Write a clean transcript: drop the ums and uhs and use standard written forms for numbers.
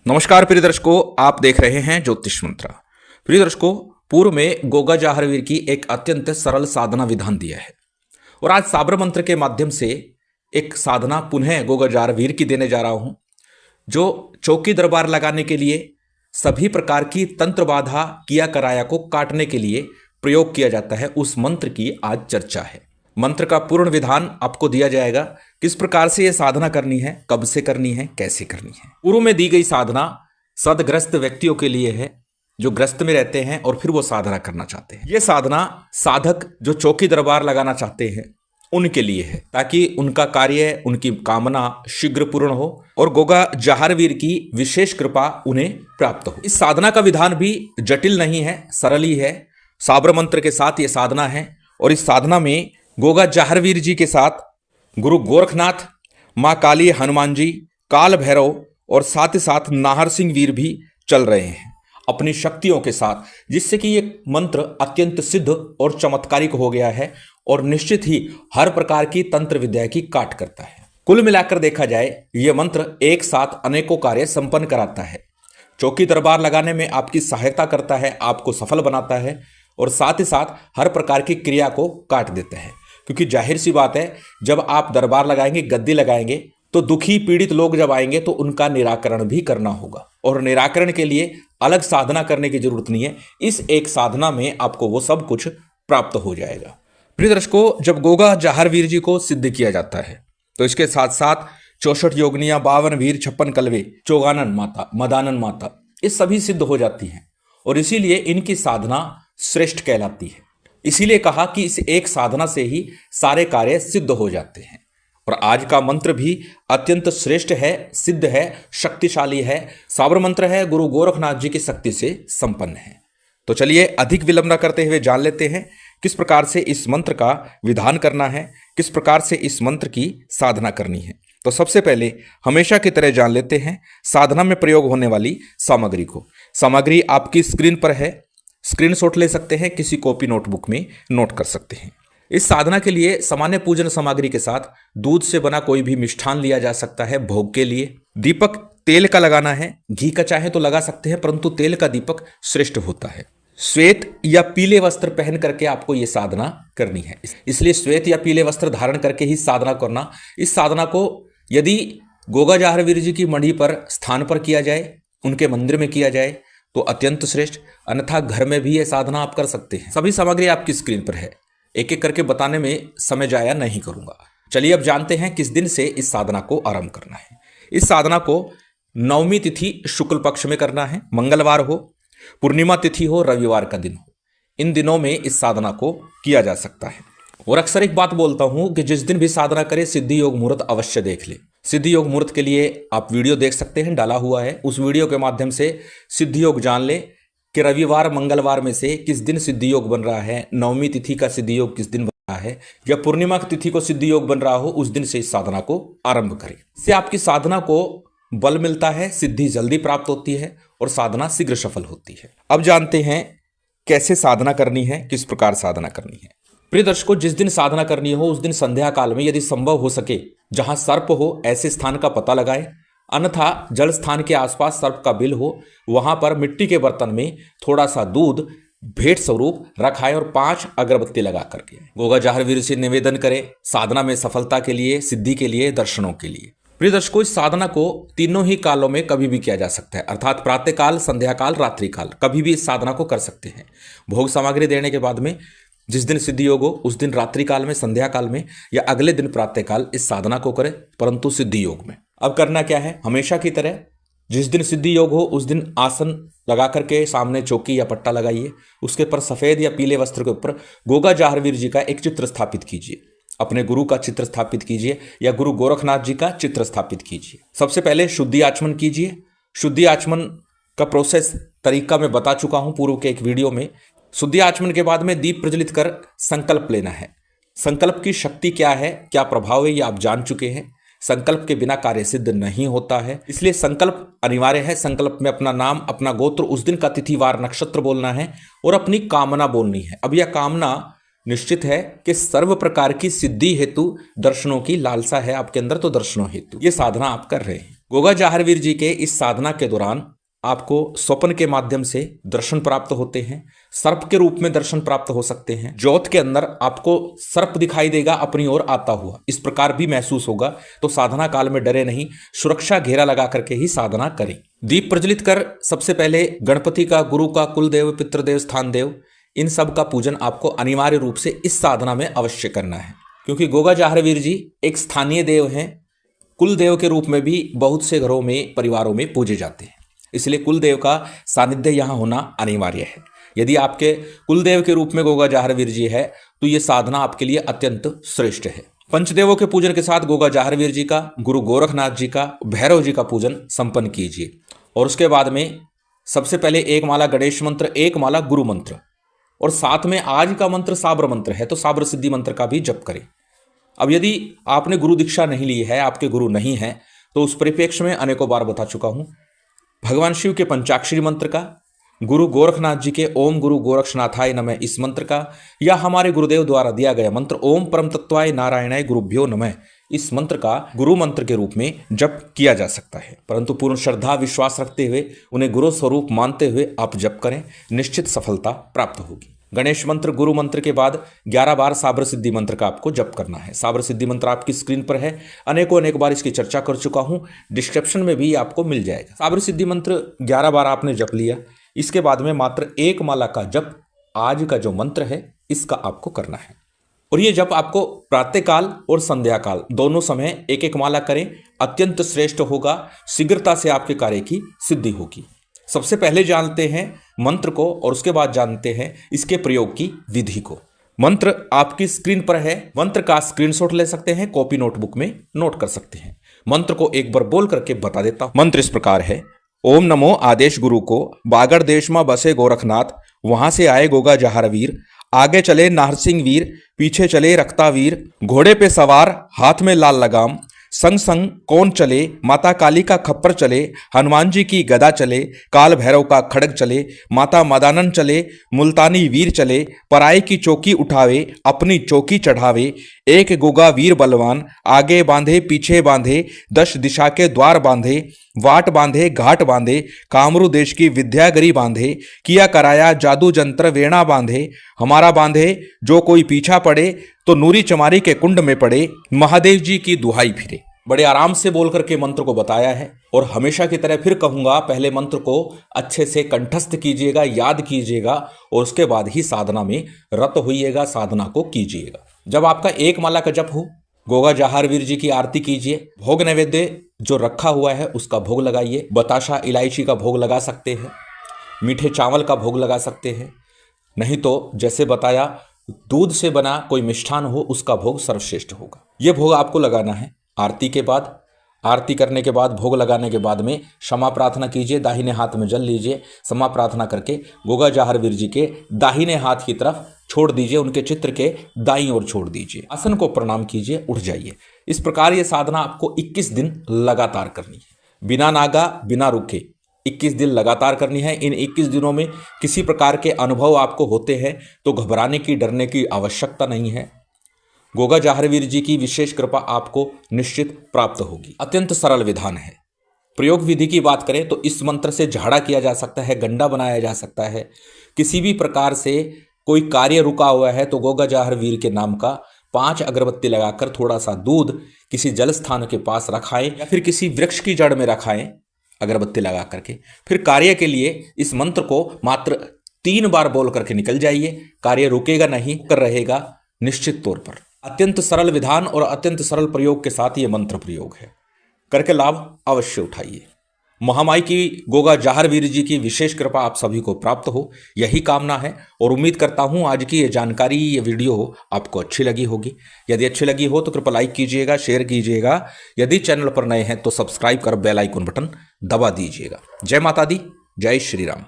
नमस्कार प्रिय दर्शकों, आप देख रहे हैं ज्योतिष मंत्र। प्रिय दर्शकों, पूर्व में गोगा जाहरवीर की एक अत्यंत सरल साधना विधान दिया है और आज साबर मंत्र के माध्यम से एक साधना पुनः गोगा जाहरवीर की देने जा रहा हूं, जो चौकी दरबार लगाने के लिए सभी प्रकार की तंत्र बाधा किया कराया को काटने के लिए प्रयोग किया जाता है। उस मंत्र की आज चर्चा है। मंत्र का पूर्ण विधान आपको दिया जाएगा, किस प्रकार से यह साधना करनी है, कब से करनी है, कैसे करनी है। पूर्व में दी गई साधना सदग्रस्त व्यक्तियों के लिए है, जो ग्रस्त में रहते हैं और फिर वो साधना करना चाहते हैं। यह साधना साधक जो चौकी दरबार लगाना चाहते हैं उनके लिए है, ताकि उनका कार्य, उनकी कामना शीघ्र पूर्ण हो और गोगा जाहरवीर की विशेष कृपा उन्हें प्राप्त हो। इस साधना का विधान भी जटिल नहीं है, सरल ही है। साबर मंत्र के साथ यह साधना है और इस साधना में गोगा जाहरवीर जी के साथ गुरु गोरखनाथ, माँ काली, हनुमान जी, काल भैरव और साथ ही साथ नाहर सिंह वीर भी चल रहे हैं अपनी शक्तियों के साथ, जिससे कि ये मंत्र अत्यंत सिद्ध और चमत्कारिक हो गया है और निश्चित ही हर प्रकार की तंत्र विद्या की काट करता है। कुल मिलाकर देखा जाए, यह मंत्र एक साथ अनेकों कार्य संपन्न कराता है। चौकी दरबार लगाने में आपकी सहायता करता है, आपको सफल बनाता है और साथ ही साथ हर प्रकार की क्रिया को काट देता है। क्योंकि जाहिर सी बात है, जब आप दरबार लगाएंगे, गद्दी लगाएंगे, तो दुखी पीड़ित लोग जब आएंगे तो उनका निराकरण भी करना होगा और निराकरण के लिए अलग साधना करने की जरूरत नहीं है। इस एक साधना में आपको वो सब कुछ प्राप्त हो जाएगा। प्रिय दर्शकों, जब गोगा जाहरवीर जी को सिद्ध किया जाता है तो इसके साथ साथ 64 योगनियां, 52 वीर, 56 कलवे, चौगानन माता, मदानन माता, ये सभी सिद्ध हो जाती हैं और इसीलिए इनकी साधना श्रेष्ठ कहलाती है। इसीलिए कहा कि इस एक साधना से ही सारे कार्य सिद्ध हो जाते हैं। और आज का मंत्र भी अत्यंत श्रेष्ठ है, सिद्ध है, शक्तिशाली है। साबर मंत्र है, गुरु गोरखनाथ जी की शक्ति से संपन्न है। तो चलिए अधिक विलंब न करते हुए जान लेते हैं किस प्रकार से इस मंत्र का विधान करना है, किस प्रकार से इस मंत्र की साधना करनी है। तो सबसे पहले हमेशा की तरह जान लेते हैं साधना में प्रयोग होने वाली सामग्री को। सामग्री आपकी स्क्रीन पर है, स्क्रीनशॉट ले सकते हैं, किसी कॉपी नोटबुक में नोट कर सकते हैं। इस साधना के लिए सामान्य पूजन सामग्री के साथ दूध से बना कोई भी मिष्ठान लिया जा सकता है भोग के लिए। दीपक तेल का लगाना है, घी का चाहे तो लगा सकते हैं, परंतु तेल का दीपक श्रेष्ठ होता है। श्वेत या पीले वस्त्र पहन करके आपको यह साधना करनी है, इसलिए श्वेत या पीले वस्त्र धारण करके ही साधना करना। इस साधना को यदि गोगा जाहरवीर जी की मढ़ी पर स्थान पर किया जाए, उनके मंदिर में किया जाए तो अत्यंत श्रेष्ठ, अन्यथा घर में भी यह साधना आप कर सकते हैं। सभी सामग्री आपकी स्क्रीन पर है, एक एक करके बताने में समय जाया नहीं करूंगा। चलिए अब जानते हैं किस दिन से इस साधना को आरंभ करना है। इस साधना को नवमी तिथि शुक्ल पक्ष में करना है, मंगलवार हो, पूर्णिमा तिथि हो, रविवार का दिन हो। इन दिनों में इस साधना को किया जा सकता है। और अक्सर एक बात बोलता हूं कि जिस दिन भी साधना करें सिद्धि योग मुहूर्त अवश्य देख ले। सिद्धि योग मुहूर्त के लिए आप वीडियो देख सकते हैं, डाला हुआ है। उस वीडियो के माध्यम से सिद्धि योग जान ले कि रविवार मंगलवार में से किस दिन सिद्धि योग बन रहा है, नवमी तिथि का सिद्धि योग किस दिन बन रहा है, या पूर्णिमा की तिथि को सिद्धि योग बन रहा हो, उस दिन से इस साधना को आरंभ करें। इससे आपकी साधना को बल मिलता है, सिद्धि जल्दी प्राप्त होती है और साधना शीघ्र सफल होती है। अब जानते हैं कैसे साधना करनी है, किस प्रकार साधना करनी है। प्रिय दर्शकों, जिस दिन साधना करनी हो उस दिन संध्या काल में यदि संभव हो सके जहां सर्प हो ऐसे स्थान का पता लगाएं, अन्यथा जल स्थान के आसपास सर्प का बिल हो, वहां पर मिट्टी के बर्तन में थोड़ा सा दूध भेंट स्वरूप रखाएं और 5 अगरबत्ती लगा करके गोगा जाहरवीर से निवेदन करें साधना में सफलता के लिए, सिद्धि के लिए, दर्शनों के लिए। प्रिय दर्शकों, इस साधना को तीनों ही कालों में कभी भी किया जा सकता है, अर्थात प्रातः काल, संध्या काल, रात्रि काल, कभी भी इस साधना को कर सकते हैं। भोग सामग्री देने के बाद में जिस दिन सिद्धि योग हो उस दिन रात्रि काल में, संध्या काल में या अगले दिन प्रातः काल इस साधना को करें, परंतु सिद्धि योग में। अब करना क्या है, हमेशा की तरह जिस दिन सिद्धि योग हो उस दिन आसन लगा करके सामने चौकी या पट्टा लगाइए, उसके ऊपर सफेद या पीले वस्त्र के ऊपर गोगा जाहरवीर जी का एक चित्र स्थापित कीजिए। अपने गुरु का चित्र स्थापित कीजिए या गुरु गोरखनाथ जी का चित्र स्थापित कीजिए। सबसे पहले शुद्धि आचमन कीजिए। शुद्धि आचमन का प्रोसेस तरीका मैं बता चुका हूं पूर्व के एक वीडियो में। शुद्धि आचमन के बाद में दीप प्रज्वलित कर संकल्प लेना है। संकल्प की शक्ति क्या है, क्या प्रभाव है, ये आप जान चुके हैं। संकल्प के बिना कार्य सिद्ध नहीं होता है, इसलिए संकल्प अनिवार्य है। संकल्प में अपना नाम, अपना गोत्र, उस दिन का तिथिवार, नक्षत्र बोलना है और अपनी कामना बोलनी है। अब यह कामना निश्चित है कि सर्व प्रकार की सिद्धि हेतु दर्शनों की लालसा है आपके अंदर, तो दर्शनों हेतु ये साधना आप कर रहे हैं। गोगा जाहरवीर जी के इस साधना के दौरान आपको स्वप्न के माध्यम से दर्शन प्राप्त होते हैं, सर्प के रूप में दर्शन प्राप्त हो सकते हैं, ज्योत के अंदर आपको सर्प दिखाई देगा अपनी ओर आता हुआ, इस प्रकार भी महसूस होगा। तो साधना काल में डरे नहीं, सुरक्षा घेरा लगा करके ही साधना करें। दीप प्रज्वलित कर सबसे पहले गणपति का, गुरु का, कुल देव, पितृदेव, स्थान देव, इन सब का पूजन आपको अनिवार्य रूप से इस साधना में अवश्य करना है, क्योंकि गोगा जाहरवीर जी एक स्थानीय देव हैं, कुल देव के रूप में भी बहुत से घरों में, परिवारों में पूजे जाते हैं, इसलिए कुलदेव का सानिध्य यहाँ होना अनिवार्य है। यदि आपके कुलदेव के रूप में गोगा जाहरवीर जी है तो ये साधना आपके लिए अत्यंत श्रेष्ठ है। पंचदेवों के पूजन के साथ गोगा जाहरवीर जी का, गुरु गोरखनाथ जी का, भैरव जी का पूजन संपन्न कीजिए। और उसके बाद में सबसे पहले एक माला गणेश मंत्र, एक माला गुरु मंत्र, और साथ में आज का मंत्र साब्र मंत्र है तो साब्र सिद्धि मंत्र का भी जप करें। अब यदि आपने गुरु दीक्षा नहीं ली है, आपके गुरु नहीं है, तो उस परिप्रेक्ष्य में अनेकों बार बता चुका हूं, भगवान शिव के पंचाक्षरी मंत्र का, गुरु गोरखनाथ जी के ओम गुरु गोरक्षनाथाय नमः इस मंत्र का, या हमारे गुरुदेव द्वारा दिया गया मंत्र ओम परम तत्वाय नारायणाय गुरुभ्यो नमः इस मंत्र का गुरु मंत्र के रूप में जप किया जा सकता है। परंतु पूर्ण श्रद्धा विश्वास रखते हुए, उन्हें गुरु स्वरूप मानते हुए आप जप करें, निश्चित सफलता प्राप्त होगी। गणेश मंत्र, गुरु मंत्र के बाद 11 बार साब्र सिद्धि मंत्र का आपको जप करना है। साब्र सिद्धि मंत्र आपकी स्क्रीन पर है, अनेक बार इसकी चर्चा कर चुका हूं, डिस्क्रिप्शन में भी आपको मिल जाएगा। साब्र सिद्धि मंत्र 11 बार आपने जप लिया, इसके बाद में मात्र एक माला का जप आज का जो मंत्र है इसका आपको करना है। और ये जप आपको प्रातःकाल और संध्या काल दोनों समय एक एक माला करें, अत्यंत श्रेष्ठ होगा, शीघ्रता से आपके कार्य की सिद्धि होगी। सबसे पहले जानते हैं मंत्र को और उसके बाद जानते हैं इसके प्रयोग की विधि को। मंत्र आपकी स्क्रीन पर है, मंत्र का स्क्रीनशॉट ले सकते हैं, कॉपी नोटबुक में नोट कर सकते हैं। मंत्र को एक बार बोल करके बता देता हूं। मंत्र इस प्रकार है, ओम नमो आदेश गुरु को, बागड़ देश में बसे गोरखनाथ, वहां से आए गोगा जाहरवीर, आगे चले नाहरसिंह वीर, पीछे चले रक्तावीर, घोड़े पे सवार, हाथ में लाल लगाम, संग संग कौन चले, माता काली का खप्पर चले, हनुमान जी की गदा चले, काल भैरव का खड़ग चले, माता मदानन चले, मुल्तानी वीर चले, पराई की चौकी उठावे, अपनी चौकी चढ़ावे, एक गोगा वीर बलवान, आगे बांधे पीछे बांधे, 10 दिशा के द्वार बांधे, वाट बांधे घाट बांधे, कामरू देश की विद्यागरी बांधे, किया कराया जादू जंत्र वेणा बांधे, हमारा बांधे जो कोई पीछा पड़े, तो नूरी चमारी के कुंड में पड़े, महादेव जी की दुहाई फिरे। बड़े आराम से बोल करके मंत्र को बताया है, और हमेशा की तरह फिर कहूंगा, पहले मंत्र को अच्छे से कंठस्थ कीजिएगा, याद कीजिएगा, और उसके बाद ही साधना में रत होइएगा, साधना को कीजिएगा। जब आपका एक माला का जप हो, गोगा जाहरवीर जी की आरती कीजिए, भोग नैवेद्य जो रखा हुआ है उसका भोग लगाइए, बताशा इलायची का भोग लगा सकते हैं, मीठे चावल का भोग लगा सकते हैं, नहीं तो जैसे बताया दूध से बना कोई मिष्ठान हो उसका भोग सर्वश्रेष्ठ होगा। यह भोग आपको लगाना है आरती के बाद। आरती करने के बाद, भोग लगाने के बाद में क्षमा प्रार्थना कीजिए, दाहिने हाथ में जल लीजिए, क्षमा प्रार्थना करके गोगा जाहरवीर जी के दाहिने हाथ की तरफ छोड़ दीजिए, उनके चित्र के दाईं ओर छोड़ दीजिए, आसन को प्रणाम कीजिए, उठ जाइए। इस प्रकार ये साधना आपको 21 दिन लगातार करनी है, बिना नागा बिना रुके 21 दिन लगातार करनी है। इन 21 दिनों में किसी प्रकार के अनुभव आपको होते हैं तो घबराने की, डरने की आवश्यकता नहीं है। गोगा जाहरवीर जी की विशेष कृपा आपको निश्चित प्राप्त होगी। अत्यंत सरल विधान है। प्रयोग विधि की बात करें तो इस मंत्र से झाड़ा किया जा सकता है, गंडा बनाया जा सकता है, किसी भी प्रकार से कोई कार्य रुका हुआ है तो गोगा जाहरवीर के नाम का 5 अगरबत्ती लगाकर थोड़ा सा दूध किसी जल स्थान के पास रखाएं या फिर किसी वृक्ष की जड़ में रखाएं अगरबत्ती लगा करके। फिर कार्य के लिए इस मंत्र को मात्र 3 बार बोल करके निकल जाइए, कार्य रुकेगा नहीं, कर रहेगा निश्चित तौर पर। अत्यंत सरल विधान और अत्यंत सरल प्रयोग के साथ ये मंत्र प्रयोग है, करके लाभ अवश्य उठाइए। महामाई की गोगा जाहरवीर जी की विशेष कृपा आप सभी को प्राप्त हो, यही कामना है। और उम्मीद करता हूं आज की ये जानकारी, ये वीडियो आपको अच्छी लगी होगी। यदि अच्छी लगी हो तो कृपया लाइक कीजिएगा, शेयर कीजिएगा। यदि चैनल पर नए हैं तो सब्सक्राइब कर बेल आइकन बटन दबा दीजिएगा। जय माता दी, जय श्री राम।